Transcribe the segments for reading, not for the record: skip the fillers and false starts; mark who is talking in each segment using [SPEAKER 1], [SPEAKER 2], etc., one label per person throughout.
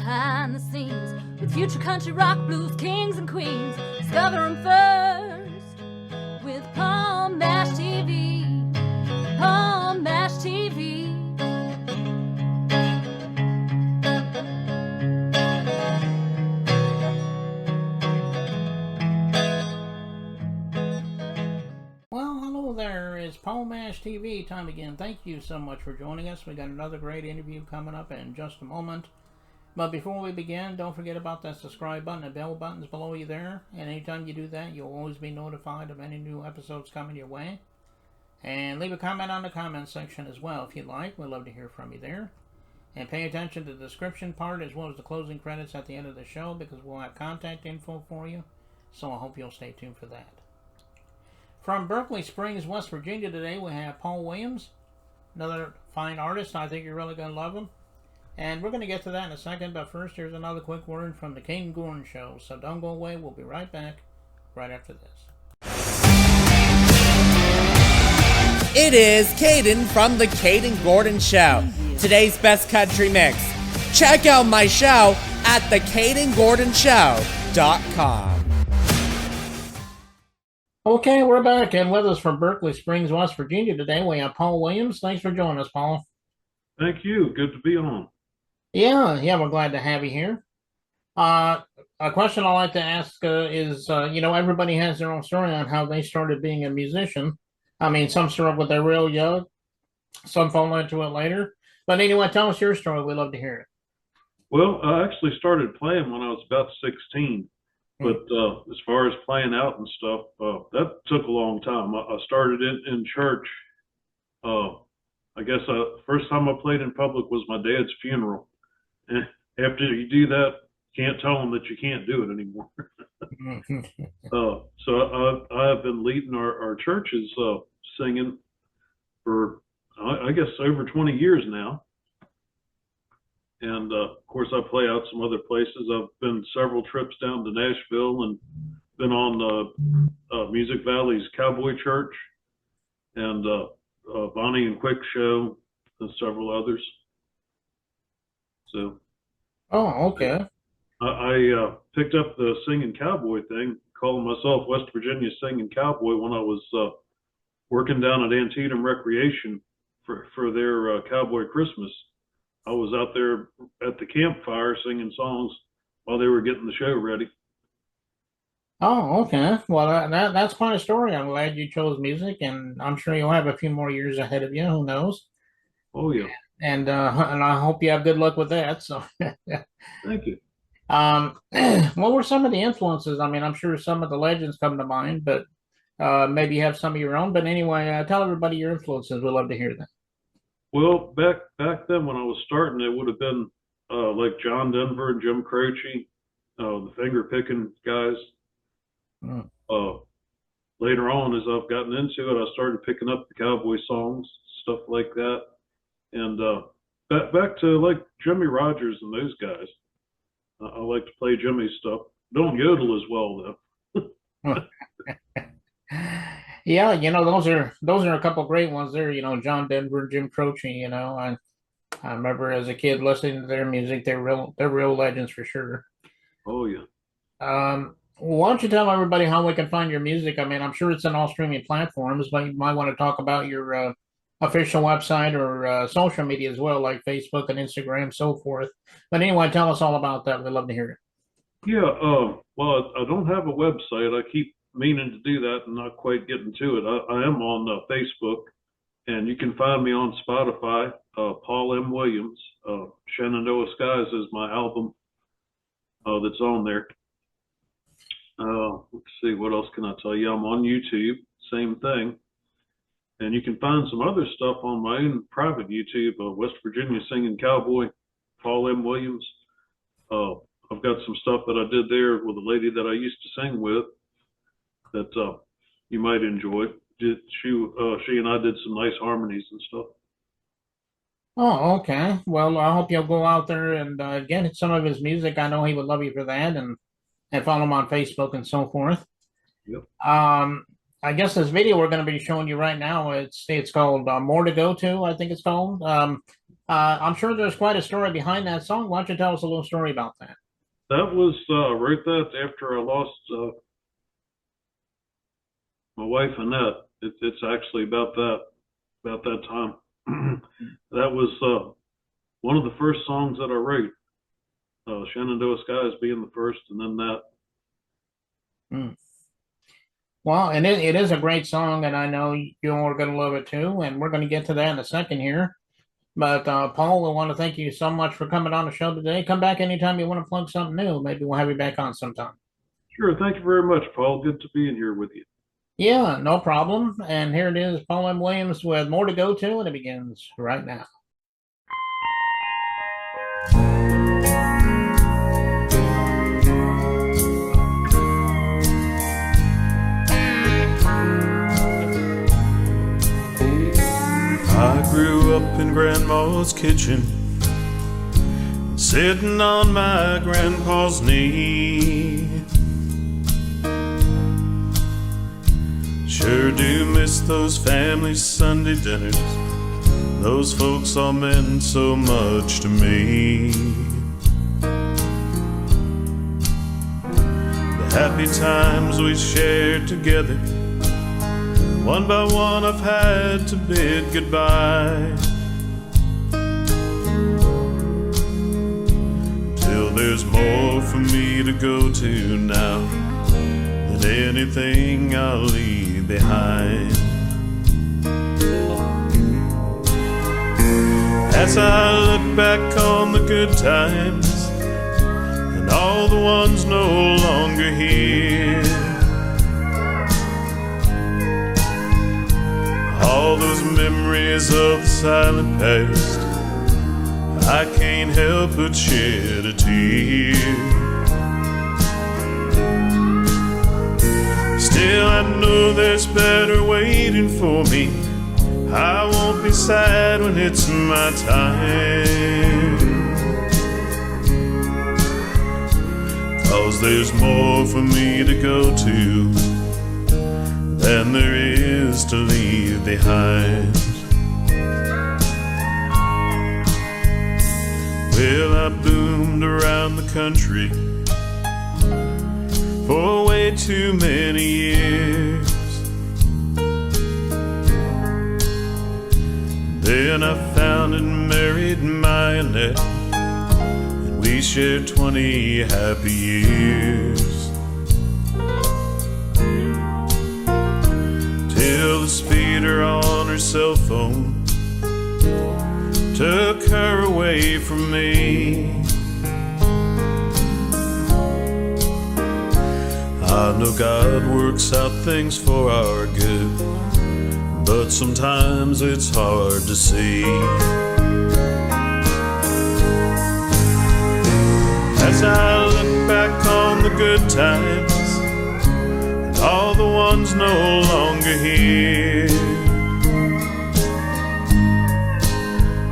[SPEAKER 1] behind the scenes with future country rock blues kings and queens. Discover them first with Paul Mash TV. Paul Mash TV.
[SPEAKER 2] Well, hello there. It's Paul Mash TV time again. Thank you so much for joining us. We got another great interview coming up in just a moment. But before we begin, don't forget about that subscribe button and bell buttons below you there. And anytime you do that, you'll always be notified of any new episodes coming your way. And leave a comment on the comment section as well if you'd like. We'd love to hear from you there. And pay attention to the description part as well as the closing credits at the end of the show, because we'll have contact info for you. So I hope you'll stay tuned for that. From Berkeley Springs, West Virginia today, we have Paul Williams, another fine artist. I think you're really going to love him. And we're going to get to that in a second, but first here's another quick word from the Caden Gordon Show. So don't go away, we'll be right back right after this.
[SPEAKER 3] It is Caden from the Caden Gordon Show, today's best country mix. Check out my show at thecadengordonshow.com.
[SPEAKER 2] Okay, we're back, and with us from Berkeley Springs, West Virginia today, we have Paul Williams. Thanks for joining us, Paul.
[SPEAKER 4] Thank you. Good to be on.
[SPEAKER 2] Yeah, we're glad to have you here. A question I like to ask is, everybody has their own story on how they started being a musician. I mean, some start with their real young, some fall into it later. But anyway, tell us your story. We'd love to hear it.
[SPEAKER 4] Well, I actually started playing when I was about 16. But as far as playing out and stuff, that took a long time. I started in church. I guess first time I played in public was my dad's funeral. And after you do that, you can't tell them that you can't do it anymore. So I have been leading our churches singing for, I guess, over 20 years now. And of course, I play out some other places. I've been several trips down to Nashville and been on Music Valley's Cowboy Church and Bonnie and Quick Show and several others. So,
[SPEAKER 2] okay.
[SPEAKER 4] I picked up the singing cowboy thing, calling myself West Virginia Singing Cowboy when I was working down at Antietam Recreation for their Cowboy Christmas. I was out there at the campfire singing songs while they were getting the show ready.
[SPEAKER 2] Oh, okay. Well, that's quite a story. I'm glad you chose music, and I'm sure you'll have a few more years ahead of you. Who knows?
[SPEAKER 4] Oh, yeah.
[SPEAKER 2] And I hope you have good luck with that. So,
[SPEAKER 4] thank you.
[SPEAKER 2] What were some of the influences? I mean, I'm sure some of the legends come to mind, but maybe you have some of your own. But anyway, tell everybody your influences. We'd love to hear that.
[SPEAKER 4] Well, back then when I was starting, it would have been like John Denver and Jim Croce, the finger picking guys. Later on, as I've gotten into it, I started picking up the cowboy songs, stuff like that, and back to like Jimmy Rogers and those guys. I like to play Jimmy's stuff. Don't yodel as well though.
[SPEAKER 2] Yeah, those are a couple of great ones there. John Denver, Jim Croce. I remember as a kid listening to their music. They're real legends for sure.
[SPEAKER 4] Oh yeah.
[SPEAKER 2] Why don't you tell everybody how we can find your music? I mean, I'm sure it's on all streaming platforms, but you might want to talk about your official website or social media as well, like Facebook and Instagram, so forth. But anyway, tell us all about that. We'd love to hear it.
[SPEAKER 4] Yeah. Well, I don't have a website. I keep meaning to do that and not quite getting to it. I am on Facebook, and you can find me on Spotify. Paul M. Williams, Shenandoah Skies is my album that's on there. Let's see, what else can I tell you? I'm on YouTube, same thing. And you can find some other stuff on my own private YouTube, West Virginia Singing Cowboy, Paul M. Williams. I've got some stuff that I did there with a lady that I used to sing with that you might enjoy. She and I did some nice harmonies and stuff.
[SPEAKER 2] Oh, okay. Well, I hope you'll go out there and get some of his music. I know he would love you for that, and follow him on Facebook and so forth.
[SPEAKER 4] Yep.
[SPEAKER 2] I guess this video we're going to be showing you right now, it's called More to Go To, I think it's called. I'm sure there's quite a story behind that song. Why don't you tell us a little story about that?
[SPEAKER 4] That was wrote that after I lost my wife Annette. It's actually about that time. That was one of the first songs that I wrote. Shenandoah Skies being the first, and then that.
[SPEAKER 2] Mm. Well, and it is a great song, and I know you're going to love it too. And we're going to get to that in a second here. But Paul, I want to thank you so much for coming on the show today. Come back anytime you want to plug something new. Maybe we'll have you back on sometime.
[SPEAKER 4] Sure. Thank you very much, Paul. Good to be in here with you.
[SPEAKER 2] Yeah, no problem. And here it is, Paul M. Williams with More to Go To, and it begins right now.
[SPEAKER 5] I grew up in Grandma's kitchen, sitting on my grandpa's knee. Sure do miss those family Sunday dinners. Those folks all meant so much to me. The happy times we shared together, one by one I've had to bid goodbye, till there's more for me to go to now than anything I'll leave behind. As I look back on the good times and all the ones no longer here, all those memories of the silent past, I can't help but shed a tear. Still I know there's better waiting for me. I won't be sad when it's my time, 'cause there's more for me to go to than there is to leave behind. Well, I boomed around the country for way too many years. Then I found and married my Annette, and we shared 20 happy years, till the speeder on her cell phone took her away from me. I know God works out things for our good, but sometimes it's hard to see. As I look back on the good times and all the ones no longer here,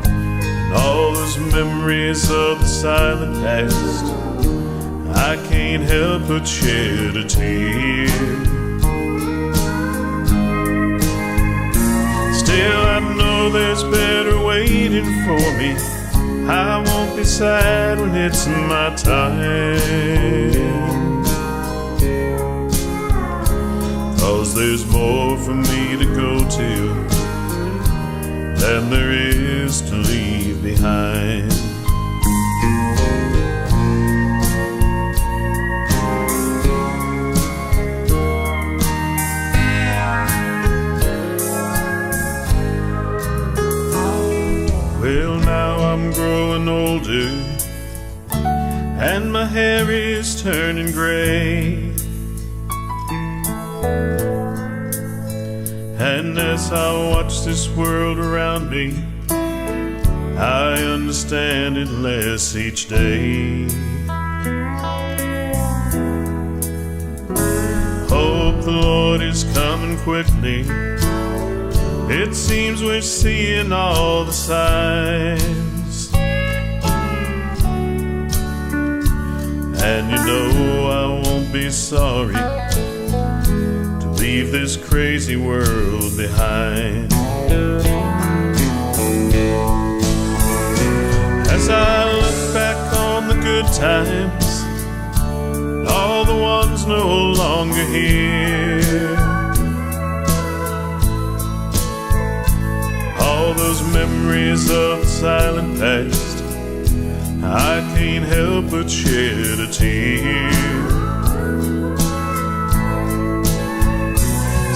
[SPEAKER 5] and all those memories of the silent past, I can't help but shed a tear. Still I know there's better waiting for me. I won't be sad when it's my time, 'cause there's more for me to go to than there is to leave behind. Well, now I'm growing older and my hair is turning gray, and as I watch this world around me, I understand it less each day. Hope the Lord is coming quickly. It seems we're seeing all the signs, and you know I won't be sorry to leave this crazy world behind. times, all the ones no longer here. All those memories of the silent past, I can't help but shed a tear.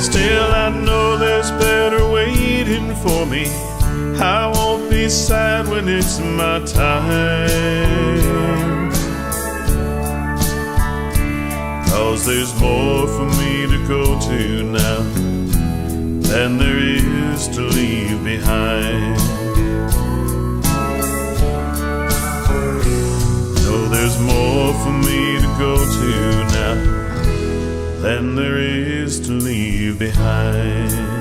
[SPEAKER 5] Still I know there's better waiting for me. I won't be sad when it's my time, 'cause there's more for me to go to now than there is to leave behind. No, there's more for me to go to now than there is to leave behind.